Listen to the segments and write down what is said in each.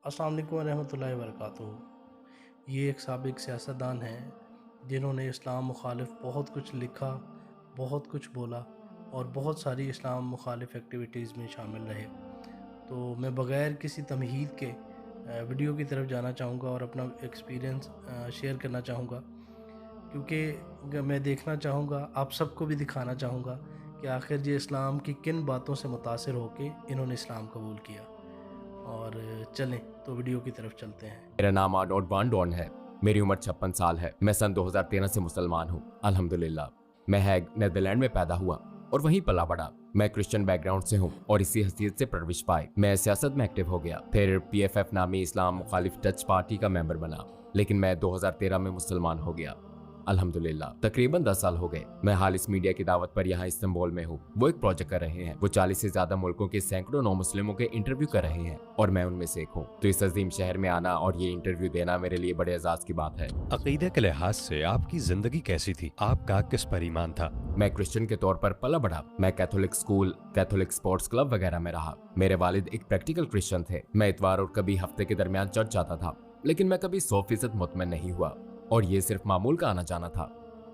अस्सलाम वालेकुम रहमतुल्लाहि व बरकातुहू। ये एक साबिक सियासतदान हैं जिन्होंने इस्लाम मुखालिफ बहुत कुछ लिखा, बहुत कुछ बोला और बहुत सारी इस्लाम मुखालिफ एक्टिविटीज़ में शामिल रहे। तो मैं बग़ैर किसी तमहीद के वीडियो की तरफ जाना चाहूँगा और अपना एक्सपीरियंस शेयर करना चाहूँगा, क्योंकि मैं देखना चाहूँगा, आप सबको भी दिखाना चाहूँगा कि आखिर ये इस्लाम की किन बातों से मुतासिर होके इन्होंने इस्लाम कबूल किया। और चलें तो वीडियो की तरफ चलते हैं। मेरा नाम आर्नोल्ड वान डॉर्न है। मेरी उम्र 56 साल है। मैं सन 2013 से मुसलमान हूँ, अल्हम्दुलिल्लाह। मैं हैग नेदरलैंड में पैदा हुआ और वहीं पला बड़ा। मैं क्रिश्चियन बैकग्राउंड से हूँ और इसी हैसियत से परवरिश पाई मैं सियासत में एक्टिव हो गया। फिर PFF नामी इस्लाम मुखालिफ डच पार्टी का मेंबर बना, लेकिन मैं 2013 में मुसलमान हो गया, अल्हम्दुलिल्लाह। तकरीबन 10 साल हो गए। मैं हाल इस मीडिया की दावत पर यहाँ इस्तांबुल में हूँ। वो एक प्रोजेक्ट कर रहे हैं। वो 40 से ज्यादा मुल्कों के सैकड़ों नौ मुस्लिमों के इंटरव्यू कर रहे हैं और मैं उनमें से एक हूँ। तो इस अजीम शहर में आना और ये इंटरव्यू देना मेरे लिए बड़े एजाज की बात है। अकीदे के लिहाज से आपकी जिंदगी कैसी थी? आपका किस पर ईमान था? मैं क्रिश्चियन के तौर पर पला बढ़ा। मैं Catholic school, Catholic sports club वगैरह में रहा। मेरे वालिद एक प्रैक्टिकल क्रिश्चियन थे। मैं इतवार और कभी हफ्ते के दरमियान चर्च जाता था, लेकिन मैं कभी 100% मुतमईन नहीं हुआ और ये सिर्फ मामूल का आना जाना था।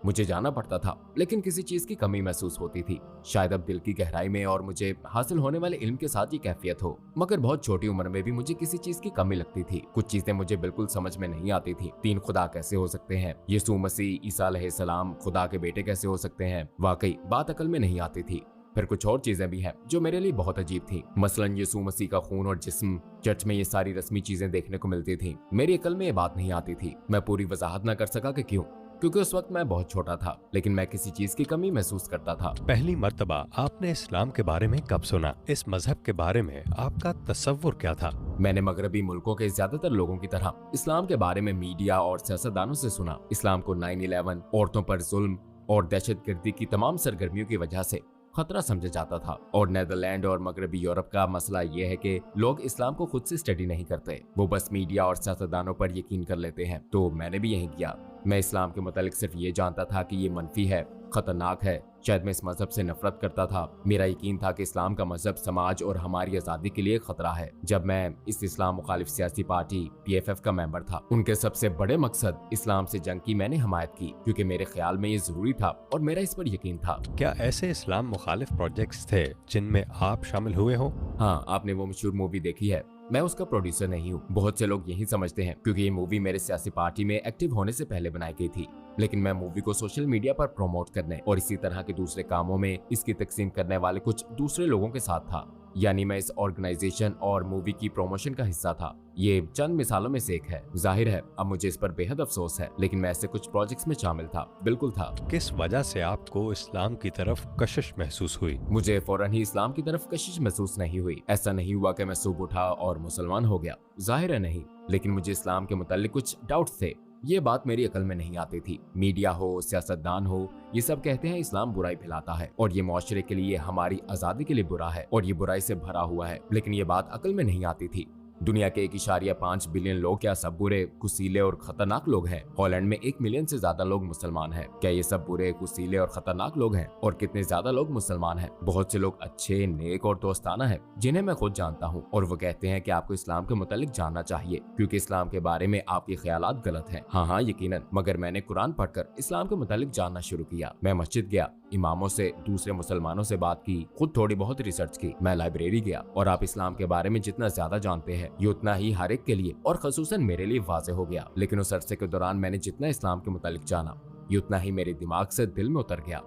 मुझे जाना पड़ता था, लेकिन किसी चीज की कमी महसूस होती थी, शायद अब दिल की गहराई में, और मुझे हासिल होने वाले इल्म के साथ ये कैफियत हो। मगर बहुत छोटी उम्र में भी मुझे किसी चीज की कमी लगती थी। कुछ चीजें मुझे बिल्कुल समझ में नहीं आती थी। 3 खुदा कैसे हो सकते हैं? यीशु मसीह, ईसा अलैहिस्सलाम खुदा के बेटे कैसे हो सकते हैं? वाकई बात अकल में नहीं आती थी। फिर कुछ और चीजें भी हैं जो मेरे लिए बहुत अजीब थी। मसलन यीशु मसीह का खून और जिस्म, चर्च में ये सारी रस्मी चीजें देखने को मिलती थी। मेरी अकल में ये बात नहीं आती थी। मैं पूरी वजाहत न कर सका कि क्यों, क्योंकि उस वक्त मैं बहुत छोटा था, लेकिन मैं किसी चीज की कमी महसूस करता था। पहली मर्तबा आपने इस्लाम के बारे में कब सुना? इस मजहब के बारे में आपका तसव्वुर क्या था? मैंने मगरबी मुल्कों के ज्यादातर लोगों की तरह इस्लाम के बारे में मीडिया और सियासतदानों से सुना। इस्लाम को 9/11, औरतों पर जुल्म और दहशतगर्दी की तमाम सरगर्मियों की वजह से खतरा समझा जाता था। और नेदरलैंड और मगरबी यूरोप का मसला ये है कि लोग इस्लाम को खुद से स्टडी नहीं करते, वो बस मीडिया और सियासतदानों पर यकीन कर लेते हैं। तो मैंने भी यही किया। मैं इस्लाम के मुतालिक सिर्फ ये जानता था कि ये मनफी है, खतरनाक है। शायद मैं इस मजहब से नफरत करता था। मेरा यकीन था कि इस्लाम का मजहब समाज और हमारी आजादी के लिए खतरा है। जब मैं इस इस्लाम मुखालिफ सियासी पार्टी PFF का मेंबर था, उनके सबसे बड़े मकसद इस्लाम से जंग की मैंने हमायत की, क्योंकि मेरे ख्याल में ये जरूरी था और मेरा इस पर यकीन था। क्या ऐसे इस्लाम मुखालिफ प्रोजेक्ट्स थे जिनमें आप शामिल हुए हो? हाँ, आपने वो मशहूर मूवी देखी है। मैं उसका प्रोड्यूसर नहीं हूँ। बहुत से लोग यही समझते हैं, क्योंकि ये मूवी मेरे सियासी पार्टी में एक्टिव होने से पहले बनाई गई थी। लेकिन मैं मूवी को सोशल मीडिया पर प्रमोट करने और इसी तरह के दूसरे कामों में इसकी तकसीम करने वाले कुछ दूसरे लोगों के साथ था। यानी मैं इस ऑर्गेनाइजेशन और मूवी की प्रमोशन का हिस्सा था। ये चंद मिसालों में से एक है। जाहिर है अब मुझे इस पर बेहद अफसोस है, लेकिन मैं ऐसे कुछ प्रोजेक्ट्स में शामिल था, बिल्कुल था। किस वजह से आपको इस्लाम की तरफ कशिश महसूस हुई? मुझे फौरन ही इस्लाम की तरफ कशिश महसूस नहीं हुई। ऐसा नहीं हुआ कि मैं सुबह उठा और मुसलमान हो गया, जाहिर है नहीं। लेकिन मुझे इस्लाम के मुताल्लिक कुछ डाउट्स थे। ये बात मेरी अकल में नहीं आती थी। मीडिया हो, सियासतदान हो, ये सब कहते हैं इस्लाम बुराई फैलाता है और ये मुआशरे के लिए, हमारी आजादी के लिए बुरा है और ये बुराई से भरा हुआ है। लेकिन ये बात अकल में नहीं आती थी। दुनिया के 1.5 बिलियन लोग क्या सब बुरे, कुसीले और खतरनाक लोग हैं? हॉलैंड में 1 मिलियन से ज्यादा लोग मुसलमान हैं। क्या ये सब बुरे, कुसीले और खतरनाक लोग हैं? और कितने ज्यादा लोग मुसलमान हैं? बहुत से लोग अच्छे, नेक और दोस्ताना हैं, जिन्हें मैं खुद जानता हूँ, और वो कहते हैं कि आपको इस्लाम के मुतालिक जानना चाहिए, क्योंकि इस्लाम के बारे में आपके ख्यालात गलत हैं। हाँ, यकीनन। मगर मैंने कुरान पढ़कर इस्लाम के मुतालिक जानना शुरू किया। मैं मस्जिद गया, इमामों से, दूसरे मुसलमानों से बात की, खुद थोड़ी बहुत रिसर्च की। मैं लाइब्रेरी गया, और आप इस्लाम के बारे में जितना ज्यादा जानते हैं, ये उतना ही हर एक के लिए और खसूसन मेरे लिए वाज़ेह हो गया। लेकिन उस अरसे के दौरान मैंने जितना इस्लाम के मुतालिक जाना, ये उतना ही मेरे दिमाग से दिल में उतर गया।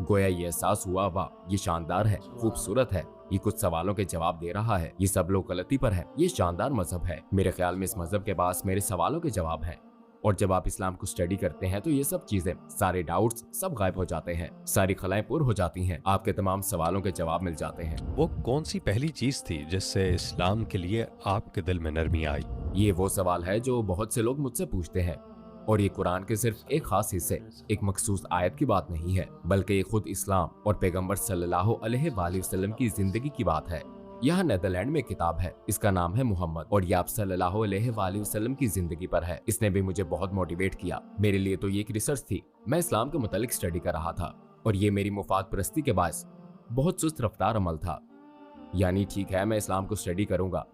गोया ये एहसास हुआ, वाह ये शानदार है, खूबसूरत है, ये कुछ सवालों के जवाब दे रहा है, ये सब लोग गलती पर है, ये शानदार मजहब है। मेरे ख्याल में इस मजहब के पास मेरे सवालों के जवाब हैं। और जब आप इस्लाम को स्टडी करते हैं तो ये सब चीजें, सारे डाउट्स सब गायब हो जाते हैं, सारी खलाएं पुर हो जाती हैं, आपके तमाम सवालों के जवाब मिल जाते हैं। वो कौन सी पहली चीज थी जिससे इस्लाम के लिए आपके दिल में नरमी आई? ये वो सवाल है जो बहुत से लोग मुझसे पूछते हैं, और ये कुरान के सिर्फ एक खास हिस्से, एक मखसूस आयत की बात नहीं है, बल्कि ये खुद इस्लाम और पैगंबर सल्लल्लाहु अलैहि वसल्लम की जिंदगी की बात है। यहाँ नेदरलैंड में किताब है, इसका नाम है मुहम्मद, और ये आप सल्लल्लाहु अलैहि वसल्लम की जिंदगी पर है। इसने भी मुझे बहुत मोटिवेट किया। मेरे लिए तो ये एक रिसर्च थी। मैं इस्लाम के मुतालिक स्टडी कर रहा था, और ये मेरी मुफाद परस्ती के बायस बहुत सुस्त रफ्तार अमल था। यानी ठीक है, मैं इस्लाम को स्टडी करूंगा,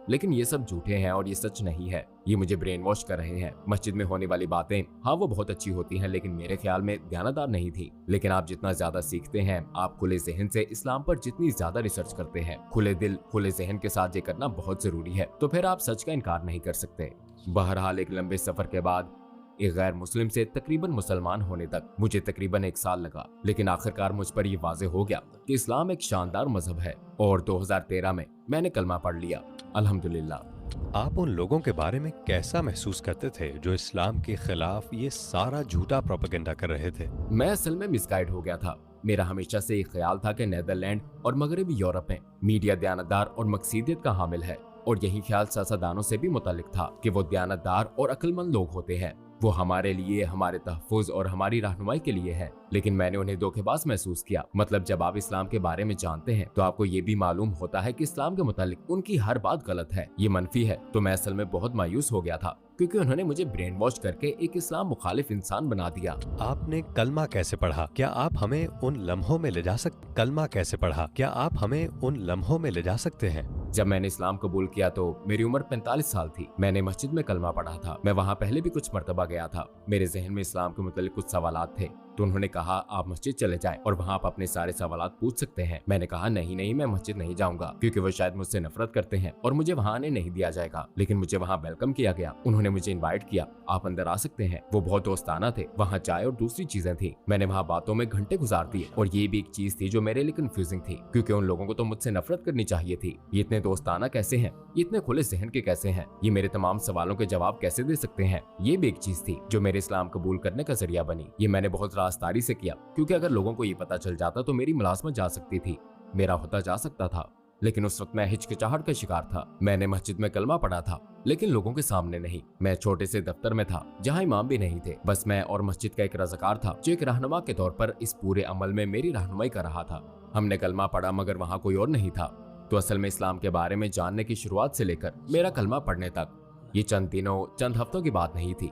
लेकिन ये सब झूठे हैं और ये सच नहीं है। ये मुझे ब्रेन वॉश कर रहे हैं। मस्जिद में होने वाली बातें, हाँ वो बहुत अच्छी होती हैं, लेकिन मेरे ख्याल में ध्यानदार नहीं थी। लेकिन आप जितना ज्यादा सीखते हैं, आप खुले जहन से इस्लाम पर जितनी ज्यादा रिसर्च करते हैं, खुले दिल खुले जहन के साथ ये करना बहुत जरूरी है, तो फिर आप सच का इनकार नहीं कर सकते। बहरहाल एक लंबे सफर के बाद एक गैर मुस्लिम से तकरीबन मुसलमान होने तक मुझे तकरीबन 1 साल लगा, लेकिन आखिरकार मुझ पर यह वाज़ेह हो गया कि इस्लाम एक शानदार मजहब है और 2013 में मैंने कलमा पढ़ लिया, अल्हम्दुलिल्लाह। आप उन लोगों के बारे में कैसा महसूस करते थे जो इस्लाम के खिलाफ ये सारा झूठा प्रोपेगेंडा कर रहे थे? मैं असल में मिसगाइड हो गया था। मेरा हमेशा से एक ख्याल था कि नीदरलैंड और मगरबी यूरोप में मीडिया दयानतदार और मकसीदियत का हामिल है, और यही ख्याल सियासतदानों से भी मुतालिक था कि वो दयानतदार और अक्लमंद लोग होते हैं, वो हमारे लिए, हमारे तहफ़्फ़ुज़ और हमारी रहनुमाई के लिए है। लेकिन मैंने उन्हें धोखेबाज महसूस किया। मतलब जब आप इस्लाम के बारे में जानते हैं तो आपको ये भी मालूम होता है कि इस्लाम के मुतालिक उनकी हर बात गलत है, ये मनफी है। तो मैं असल में बहुत मायूस हो गया था, क्योंकि उन्होंने मुझे ब्रेन वॉश करके एक इस्लाम मुखालिफ इंसान बना दिया। आपने कलमा कैसे पढ़ा? क्या आप हमें उन लम्हों में ले जा सकते? कलमा कैसे पढ़ा? क्या आप हमें उन लम्हों में ले जा सकते हैं? जब मैंने इस्लाम कबूल किया तो मेरी उम्र 45 साल थी। मैंने मस्जिद में कलमा पढ़ा था। मैं वहाँ पहले भी कुछ मर्तबा गया था। मेरे जहन में इस्लाम के मुतालिक कुछ सवालात थे, तो उन्होंने कहा आप मस्जिद चले जाएं और वहाँ आप अपने सारे सवालात पूछ सकते हैं। मैंने कहा नहीं, मैं मस्जिद नहीं जाऊंगा, क्योंकि वो शायद मुझसे नफरत करते हैं और मुझे वहाँ आने नहीं दिया जाएगा। लेकिन मुझे वहाँ वेलकम किया गया। उन्होंने मुझे इनवाइट किया, आप अंदर आ सकते हैं। वो बहुत दोस्ताना थे। वहाँ चाय और दूसरी चीजें थी। मैंने वहाँ बातों में घंटे गुजार दिए, और ये भी एक चीज थी जो मेरे लिए कंफ्यूजिंग थी, क्योंकि उन लोगों को तो मुझसे नफरत करनी चाहिए थी। ये इतने दोस्ताना कैसे हैं? ये इतने खुले जहन के कैसे हैं? ये मेरे तमाम सवालों के जवाब कैसे दे सकते हैं? ये भी एक चीज थी जो मेरे इस्लाम कबूल करने का जरिया बनी। ये मैंने बहुत राजदारी से किया, क्योंकि अगर लोगों को ये पता चल जाता तो मेरी मुलाजमत जा सकती थी, मेरा होता जा सकता था। लेकिन उस वक्त मैं हिचकिचाहट का शिकार था। मैंने मस्जिद में कलमा पढ़ा था, लेकिन लोगों के सामने नहीं। मैं छोटे से दफ्तर में था जहाँ इमाम भी नहीं थे, बस मैं और मस्जिद का एक रज़ाकार था जो एक रहनुमा के तौर पर इस पूरे अमल में मेरी रहनुमाई कर रहा था। हमने कलमा पढ़ा, मगर वहाँ कोई और नहीं था। तो असल में इस्लाम के बारे में जानने की शुरुआत से लेकर मेरा कलमा पढ़ने तक ये चंद दिनों, चंद हफ्तों की बात नहीं थी।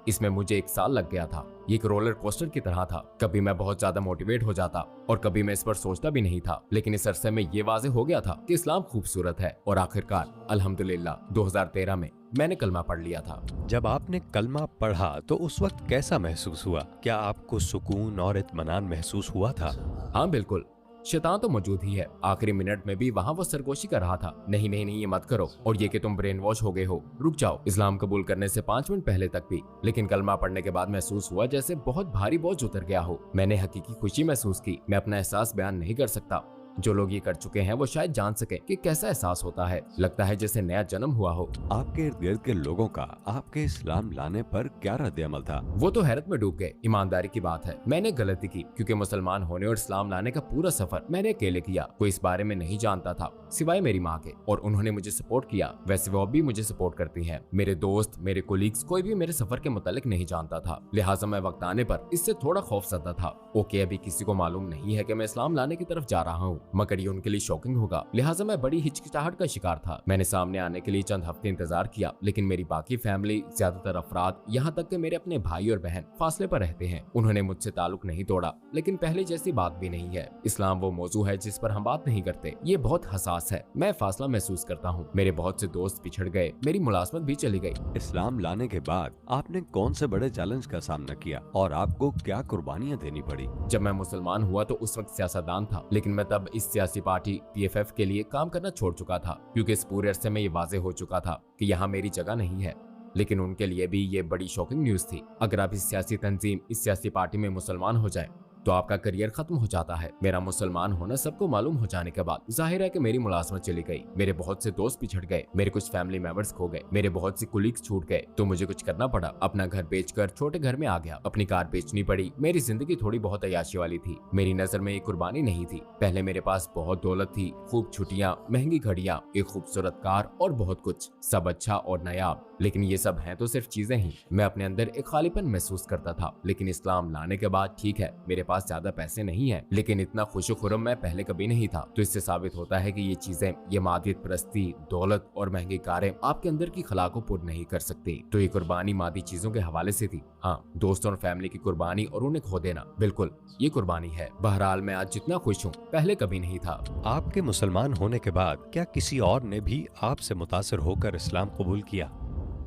इसमें मुझे 1 साल लग गया था। ये एक रोलर कोस्टर की तरह था। कभी मैं बहुत ज्यादा मोटिवेट हो जाता और कभी मैं इस पर सोचता भी नहीं था। लेकिन इस अरसे में ये वाज़ेह हो गया था कि इस्लाम खूबसूरत है, और आखिरकार अल्हम्दुलिल्लाह 2013 में मैंने कलमा पढ़ लिया था। जब आपने कलमा पढ़ा तो उस वक्त कैसा महसूस हुआ? क्या आपको सुकून और इत्मीनान महसूस हुआ था? हाँ बिल्कुल। शैतान तो मौजूद ही है। आखिरी मिनट में भी वहाँ वो सरगोशी कर रहा था, नहीं ये मत करो, और ये कि तुम ब्रेन वॉश हो गए हो, रुक जाओ। इस्लाम कबूल करने से 5 मिनट पहले तक भी। लेकिन कलमा पढ़ने के बाद महसूस हुआ जैसे बहुत भारी बोझ उतर गया हो। मैंने हकीकी खुशी महसूस की। मैं अपना एहसास बयान नहीं कर सकता। जो लोग ये कर चुके हैं वो शायद जान सके कि कैसा एहसास होता है। लगता है जैसे नया जन्म हुआ हो। आपके इर्द गिर्द के लोगों का आपके इस्लाम लाने पर क्या रद्द अमल था? वो तो हैरत में डूब गए। ईमानदारी की बात है, मैंने गलती की, क्योंकि मुसलमान होने और इस्लाम लाने का पूरा सफर मैंने अकेले किया। कोई इस बारे में नहीं जानता था सिवाय मेरी माँ के, और उन्होंने मुझे सपोर्ट किया। वैसे वो भी मुझे सपोर्ट करती हैं। मेरे दोस्त, मेरे कोलीग्स, कोई भी मेरे सफर के मुतालिक नहीं जानता था। लिहाजा मैं वक्त आने पर इससे थोड़ा खौफजदा था। ओके, अभी किसी को मालूम नहीं है कि मैं इस्लाम लाने की तरफ जा रहा हूँ, मगर ये उनके लिए शॉकिंग होगा। लिहाजा मैं बड़ी हिचकिचाहट का शिकार था। मैंने सामने आने के लिए चंद हफ्ते इंतजार किया, लेकिन मेरी बाकी फैमिली, ज्यादातर अफराद, यहाँ तक कि मेरे अपने भाई और बहन फासले पर रहते हैं। उन्होंने मुझसे ताल्लुक नहीं तोड़ा, लेकिन पहले जैसी बात भी नहीं है। इस्लाम वो मौजू है जिस पर हम बात नहीं करते। ये बहुत हसास है। मैं फासला महसूस करता हूँ। मेरे बहुत से दोस्त पिछड़ गए, मेरी मुलाजमत भी चली गई। इस्लाम लाने के बाद आपने कौन से बड़े चैलेंज का सामना किया और आपको क्या कुर्बानियां देनी पड़ी? जब मैं मुसलमान हुआ तो उस वक्त सियासतदान था, लेकिन मैं तब इस सियासी पार्टी PFF के लिए काम करना छोड़ चुका था, क्योंकि इस पूरे अरसे में ये वाज़ेह हो चुका था कि यहाँ मेरी जगह नहीं है। लेकिन उनके लिए भी ये बड़ी शॉकिंग न्यूज़ थी। अगर आप इस सियासी तंजीम, इस सियासी पार्टी में मुसलमान हो जाए तो आपका करियर खत्म हो जाता है। मेरा मुसलमान होना सबको मालूम हो जाने के बाद जाहिर है कि मेरी मुलाजमत चली गई। मेरे बहुत से दोस्त पिछड़ गए, मेरे कुछ फैमिली मेंबर्स खो गए, मेरे बहुत से कुलीग्स छूट गए। तो मुझे कुछ करना पड़ा। अपना घर बेचकर छोटे घर में आ गया। अपनी कार बेचनी पड़ी। मेरी जिंदगी थोड़ी बहुत अय्याशी वाली थी। मेरी नजर में ये कुर्बानी नहीं थी। पहले मेरे पास बहुत दौलत थी, खूब छुट्टियां, महंगी घड़ियां, एक खूबसूरत कार और बहुत कुछ, सब अच्छा और नायाब। लेकिन ये सब हैं तो सिर्फ चीजें ही। मैं अपने अंदर एक खालीपन महसूस करता था। लेकिन इस्लाम लाने के बाद ठीक है, मेरे पास पास ज्यादा पैसे नहीं है, लेकिन इतना खुशो-खुर्रम मैं पहले कभी नहीं था। तो इससे साबित होता है कि ये चीजें, ये मादियत परस्ती, दौलत और महंगी कारें आपके अंदर की खला को पूर्ण नहीं कर सकती। तो ये कुर्बानी मादी चीजों के हवाले से थी। हाँ, दोस्तों और फैमिली की कुर्बानी और उन्हें खो देना, बिल्कुल ये कुर्बानी है। बहरहाल मैं आज जितना खुश हूँ पहले कभी नहीं था। आपके मुसलमान होने के बाद क्या किसी और ने भी आपसे मुतासिर होकर इस्लाम कबूल किया?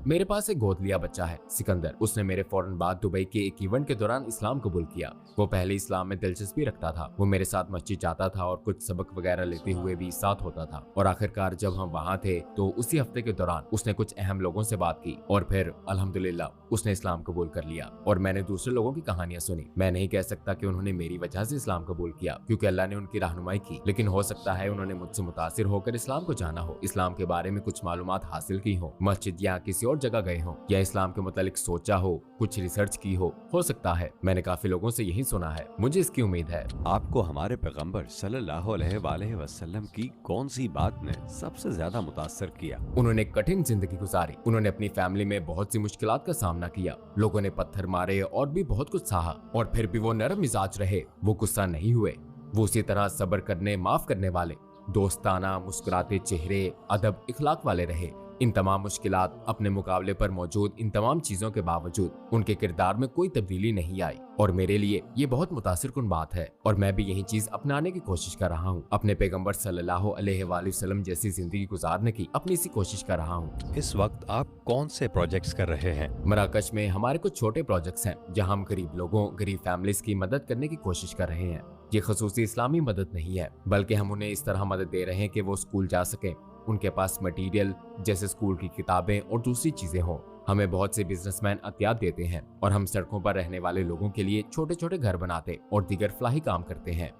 मेरे पास एक गोद लिया बच्चा है, सिकंदर। उसने मेरे फौरन बाद दुबई के एक इवेंट के दौरान इस्लाम कबूल किया। वो पहले इस्लाम में दिलचस्पी रखता था। वो मेरे साथ मस्जिद जाता था और कुछ सबक वगैरह लेते हुए भी साथ होता था। और आखिरकार जब हम वहाँ थे तो उसी हफ्ते के दौरान उसने कुछ अहम लोगों से बात की और फिर अल्हम्दुलिल्लाह उसने इस्लाम कबूल कर लिया। और मैंने दूसरे लोगों की कहानियां सुनी। मैं नहीं कह सकता कि उन्होंने मेरी वजह से इस्लाम कबूल किया, क्योंकि अल्लाह ने उनकी रहनुमाई की, लेकिन हो सकता है उन्होंने मुझसे मुतासिर होकर इस्लाम को जाना हो, इस्लाम के बारे में कुछ मालूमात हासिल की हो, मस्जिद या किसी और जगह गए हो, या इस्लाम के मुतालिक सोचा हो, कुछ रिसर्च की हो सकता है। मैंने काफी लोगों से यही सुना है, मुझे इसकी उम्मीद है। आपको हमारे पैगंबर सल्लल्लाहु अलैहि वसल्लम की कौन सी बात ने सबसे ज्यादा मुतासर किया? उन्होंने कठिन जिंदगी गुजारी। उन्होंने अपनी फैमिली में बहुत सी मुश्किलात का सामना किया। लोगों ने पत्थर मारे और भी बहुत कुछ सहा, और फिर भी वो नरम मिजाज रहे। वो गुस्सा नहीं हुए। वो उसी तरह सब्र करने, माफ करने वाले, दोस्ताना, मुस्कुराते चेहरे, अदब, इखलाक वाले रहे। इन तमाम मुश्किलात, अपने मुकाबले पर मौजूद इन तमाम चीजों के बावजूद उनके किरदार में कोई तब्दीली नहीं आई, और मेरे लिए ये बहुत मुतासिर कुन बात है। और मैं भी यही चीज अपनाने की कोशिश कर रहा हूँ। अपने पैगंबर सल्लल्लाहु अलैहि वसल्लम जैसी जिंदगी गुजारने की अपनी सी कोशिश कर रहा हूँ। इस वक्त आप कौन से प्रोजेक्ट्स कर रहे हैं? मराकश में हमारे कुछ छोटे प्रोजेक्ट्स हैं, जहाँ हम गरीब लोगों, गरीब फैमिलीज की मदद करने की कोशिश कर रहे हैं। ये खसूसी इस्लामी मदद नहीं है, बल्कि हम उन्हें इस तरह मदद दे रहे हैं कि वो स्कूल जा सकें, उनके पास मटेरियल जैसे स्कूल की किताबें और दूसरी चीजें हों। हमें बहुत से बिजनेसमैन अतियात देते हैं, और हम सड़कों पर रहने वाले लोगों के लिए छोटे छोटे घर बनाते और दीगर फलाही काम करते हैं।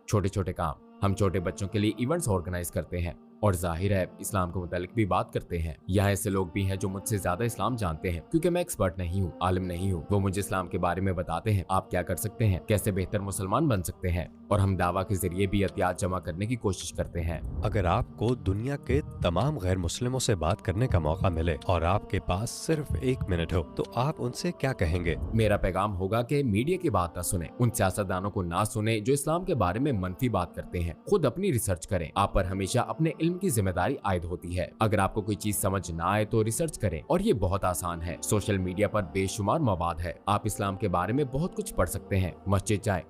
छोटे छोटे काम, हम छोटे बच्चों के लिए इवेंट्स ऑर्गेनाइज करते हैं, और जाहिर है इस्लाम के मुतालिक भी बात करते हैं। यहाँ ऐसे लोग भी हैं जो मुझसे ज्यादा इस्लाम जानते हैं, क्योंकि मैं एक्सपर्ट नहीं हूँ, आलिम नहीं हूँ। वो मुझे इस्लाम के बारे में बताते हैं, आप क्या कर सकते हैं, कैसे बेहतर मुसलमान बन सकते हैं, और हम दावा के जरिए भी अतियात जमा करने की कोशिश करते हैं। अगर आपको दुनिया के तमाम गैर मुस्लिमों से बात करने का मौका मिले और आपके पास सिर्फ 1 मिनट हो, तो आप उनसे क्या कहेंगे? मेरा पैगाम होगा कि मीडिया की बात ना सुने, उन सियासतदानों को ना सुने जो इस्लाम के बारे में मनफी बात करते हैं। खुद अपनी रिसर्च करें। आप पर हमेशा अपने इल्म की जिम्मेदारी आयद होती है। अगर आपको कोई चीज समझ ना आए तो रिसर्च करें, और ये बहुत आसान है। सोशल मीडिया पर बेशुमार मवाद है। आप इस्लाम के बारे में बहुत कुछ पढ़ सकते हैं। मस्जिद जाएं,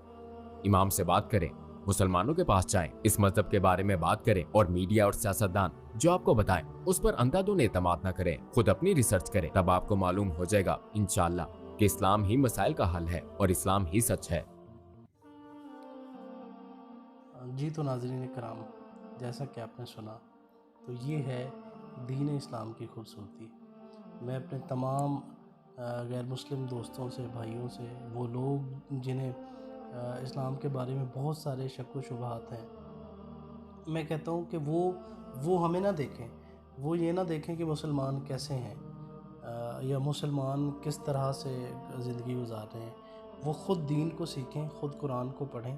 इमाम से बात करें, मुसलमानों के पास जाएं, इस मजहब के बारे में बात करें, और मीडिया और सियासतदान जो आपको बताएं उस पर अंधाधुंध एतमाद न करें। खुद अपनी रिसर्च करें, तब आपको मालूम हो जाएगा इंशाअल्लाह कि इस्लाम ही मसाइल का हल है और इस्लाम ही सच है। जी तो नाज़रीन कराम, जैसा कि आपने सुना, तो ये है दीन इस्लाम की खूबसूरती। मैं अपने तमाम गैर मुस्लिम दोस्तों से, भाइयों से, वो लोग जिन्हें इस्लाम के बारे में बहुत सारे शक व शुबहात हैं, मैं कहता हूँ कि वो हमें ना देखें, वो ये ना देखें कि मुसलमान कैसे हैं या मुसलमान किस तरह से ज़िंदगी गुजार रहे हैं। वो ख़ुद दीन को सीखें, ख़ुद कुरान को पढ़ें,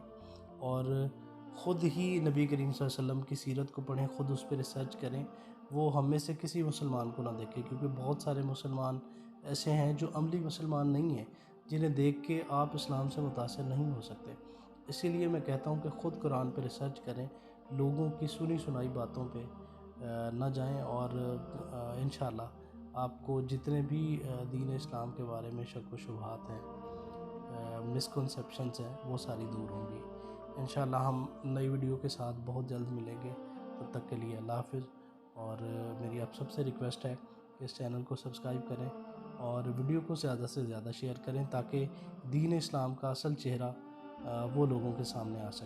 और ख़ुद ही नबी करीम सल्लल्लाहु अलैहि वसल्लम की सीरत को पढ़ें, ख़ुद उस पर रिसर्च करें। वो हम में से किसी मुसलमान को ना देखें, क्योंकि बहुत सारे मुसलमान ऐसे हैं जो अमली मुसलमान नहीं हैं, जिन्हें देख के आप इस्लाम से मुतासिर नहीं हो सकते। इसीलिए मैं कहता हूँ कि ख़ुद कुरान पर रिसर्च करें, लोगों की सुनी सुनाई बातों पे ना जाएं, और इंशाअल्लाह आपको जितने भी दीन इस्लाम के बारे में शक व शुबहात हैं, मिसकंसेप्शंस हैं, वो सारी दूर होंगी। इंशाअल्लाह हम नई वीडियो के साथ बहुत जल्द मिलेंगे। तब तक के लिए अल्लाह हाफ़िज़। और मेरी आप सबसे रिक्वेस्ट है कि इस चैनल को सब्सक्राइब करें और वीडियो को ज़्यादा से ज़्यादा शेयर करें, ताकि दीन इस्लाम का असल चेहरा वो लोगों के सामने आ सके।